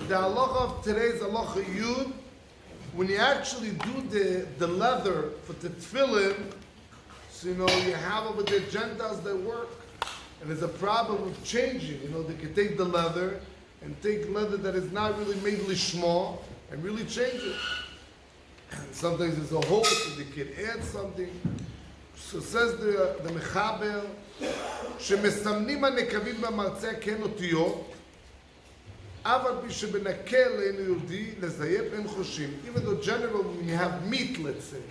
The halacha of today's halacha yud, when you actually do the leather for the tefillin, so you have over there Gentiles that work, and there's a problem of changing. They can take the leather and take leather that is not really made lishma and really change it. And sometimes there's a hole, so they can add something. So says the Mechaber, שמסמנים הנקבים במרצע כן אותיות, אבל פי שבנקל אין יהודי לזייף אין חושים. Even though generally when you have meat, let's say,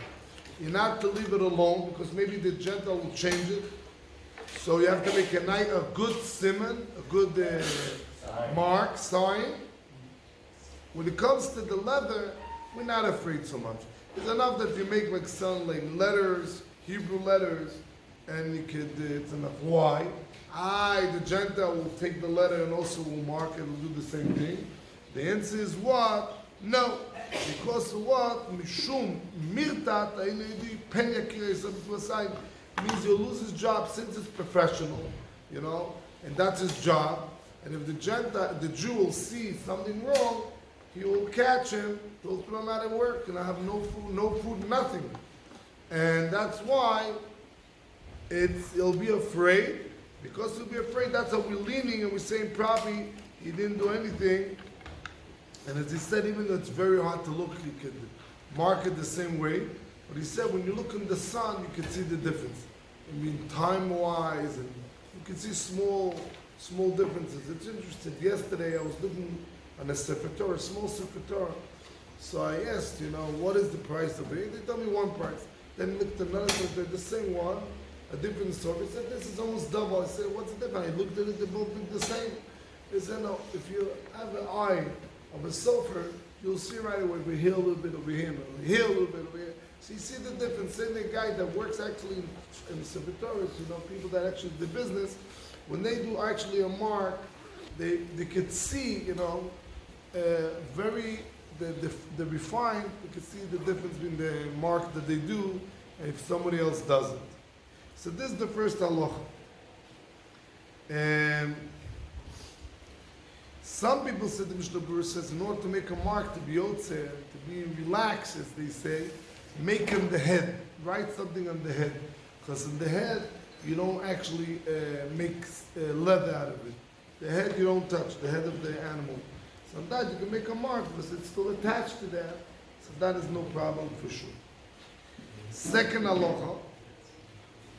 you're not to leave it alone because maybe the Gentile will change it. So you have to make a good simon, a good mark, sign. When it comes to the leather, we're not afraid so much. It's enough that you make like some like letters, Hebrew letters, and you could, it's enough. Why? The Gentile will take the letter and also will mark it, will do the same thing. The answer is what? No. Because of what? Mishum mirtat pen yakir means you'll lose his job since it's professional, and that's his job. And if the Jew will see something wrong, he will catch him, he'll throw him out of work, and I have no food, nothing. And that's why he'll be afraid. Because he'll be afraid, that's how we're leaning, and we're saying probably he didn't do anything. And as he said, even though it's very hard to look, you could mark it the same way. But he said, when you look in the sun, you can see the difference. I mean, time-wise, and you can see small differences. It's interesting. Yesterday, I was looking on a Sefer Torah, a small Sefer Torah. So I asked, what is the price of it? They told me one price. Then I looked at another Sefer Torah, the same one, a different store. He said, this is almost double. I said, what's the difference? I looked at it, they both look the same. He said, no, if you have an eye of a sulfur, you'll see right away, over here a little bit, over here a little bit, over here. So you see the difference. Same the guy that works actually in the Sefer Torah, people that actually do business, when they do actually a mark, they could see, very, the refined, you can see the difference between the mark that they do and if somebody else doesn't. So this is the first halacha. And some people said, the Mishnah Berurah says, in order to make a mark, to be Botzer, to be relaxed, as they say, make him the head. Write something on the head. Because in the head, you don't actually make leather out of it. The head you don't touch, the head of the animal. Sometimes you can make a mark because it's still attached to that. So that is no problem for sure. Second halacha,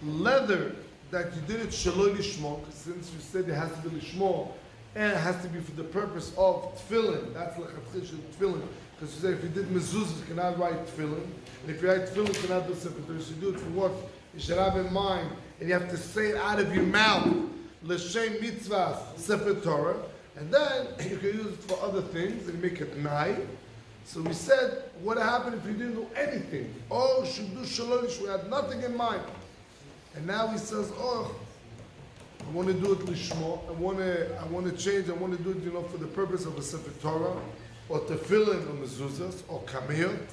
leather that you did it shaloi lishmo, since you said it has to be lishmo, and it has to be for the purpose of tefillin. That's lechatchil tefillin. Because you say if you did mezuzah, you cannot write tefillin. And if you write tefillin, you cannot do sefer Torah. So you do it for what? You should have in mind, and you have to say it out of your mouth. L'shem mitzvah sefer Torah. And then you can use it for other things and make it nai. So we said, what happened if you didn't do anything? Oh, should do shaloi lishmo. We had nothing in mind. And now he says, I want to do it lishmo. I want to change. I want to do it, for the purpose of a sefer Torah, or tefillin, or mezuzahs, or kameyot.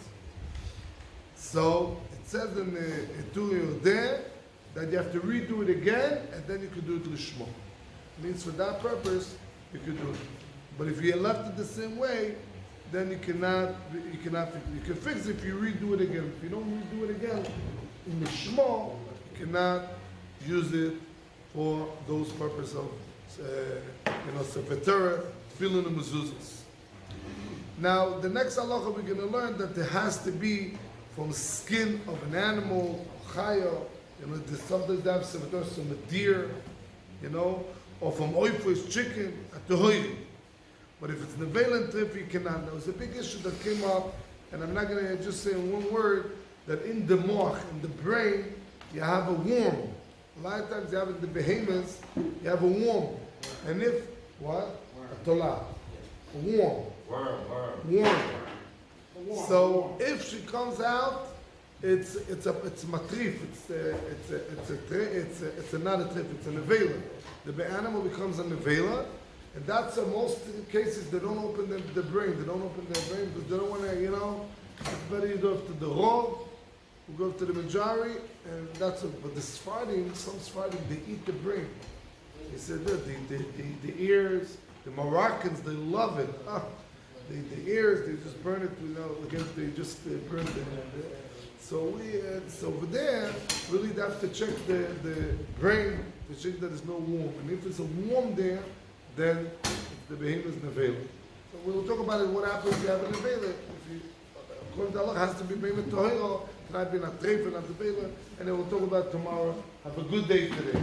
So it says in the Etur there that you have to redo it again, and then you can do it lishmo. It means for that purpose you could do it. But if you left it the same way, then you cannot. You can fix it if you redo it again. If you don't redo it again in lishmo, you cannot use it for those purposes of, sefer Torah, tefillin, and mezuzahs. Now, the next halacha we're going to learn that there has to be from skin of an animal, chaya. Sometimes they have sefer Torah from a deer, or from oifos chicken, at the hoyri. But if it's neveil and trip, you cannot. There was a big issue that came up, and I'm not going to just say in one word that in the moch, in the brain, you have a worm. A lot of times you have in the behemoths, you have a worm. And if, what? A tolah. A worm. Worm. So if she comes out, it's matrif. It's not a trip. It's a nevela. The animal becomes a nevela, and that's most cases they don't open the brain. They don't open their brain because they don't want to. It's better you go to the rov, you go to the majari, and that's it. But some Sfardim, they eat the brain. They said that the ears, the Moroccans, they love it. the ears, they just burn it, against, they just burn the So over there, really they have to check the brain to check that there's no warm. And if it's a warm there, then the behemoth is nevela. So we'll talk about it, what happens if you have a nevela. According to Allah, it has to be behemoth tohiro, cannot be not treif, not nevela, and then we'll talk about it tomorrow. Have a good day today.